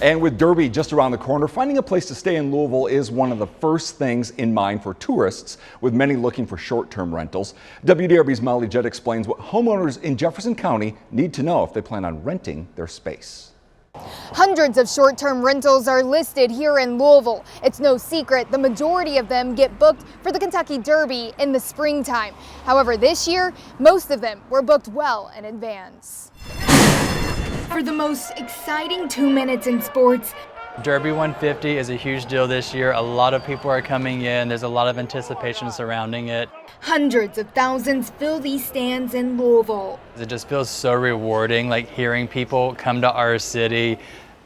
And with Derby just around the corner, finding a place to stay in Louisville is one of the first things in mind for tourists, with many looking for short-term rentals. WDRB's Molly Jett explains what homeowners in Jefferson County need to know if they plan on renting their space. Hundreds of short-term rentals are listed here in Louisville. It's no secret the majority of them get booked for the Kentucky Derby in the springtime. However, this year, most of them were booked well in advance. For the most exciting 2 minutes in sports, Derby 150 is a huge deal this year. A lot of people are coming in. There's a lot of anticipation surrounding it. Hundreds of thousands fill these stands in Louisville. It just feels so rewarding, like hearing people come to our city,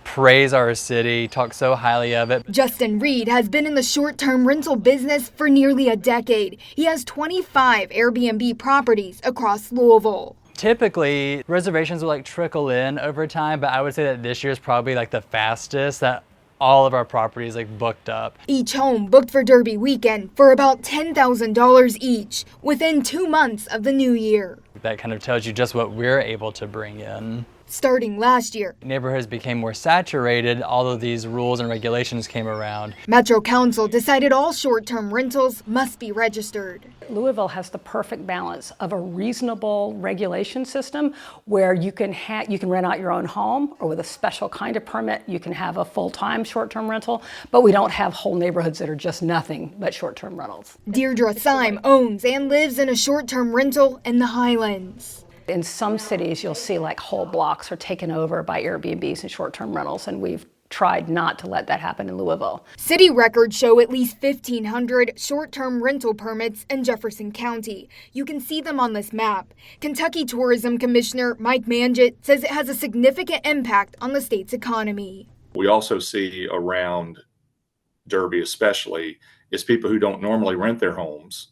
praise our city, talk so highly of it. Justin Reed has been in the short-term rental business for nearly a decade. He has 25 Airbnb properties across Louisville. Typically, reservations will trickle in over time, but I would say that this year is probably the fastest that all of our properties booked up. Each home booked for Derby weekend for about $10,000 each within 2 months of the new year. That kind of tells you just what we're able to bring in. Starting last year, neighborhoods became more saturated. All of these rules and regulations came around. Metro Council decided all short-term rentals must be registered. Louisville has the perfect balance of a reasonable regulation system where you can rent out your own home, or with a special kind of permit, you can have a full-time short-term rental, but we don't have whole neighborhoods that are just nothing but short-term rentals. Deirdre Syme owns and lives in a short-term rental in the Highlands. In some cities, you'll see whole blocks are taken over by Airbnbs and short-term rentals, and we've tried not to let that happen in Louisville. City records show at least 1,500 short-term rental permits in Jefferson County. You can see them on this map. Kentucky Tourism Commissioner Mike Mangitt says it has a significant impact on the state's economy. We also see around Derby especially is people who don't normally rent their homes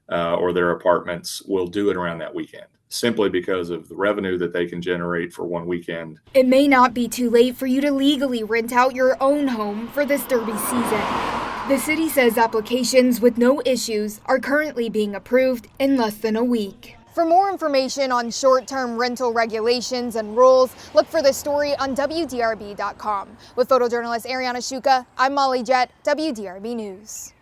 or their apartments will do it around that weekend, simply because of the revenue that they can generate for one weekend. It may not be too late for you to legally rent out your own home for this Derby season. The city says applications with no issues are currently being approved in less than a week. For more information on short-term rental regulations and rules, look for this story on WDRB.com. With photojournalist Ariana Shuka, I'm Molly Jett, WDRB News.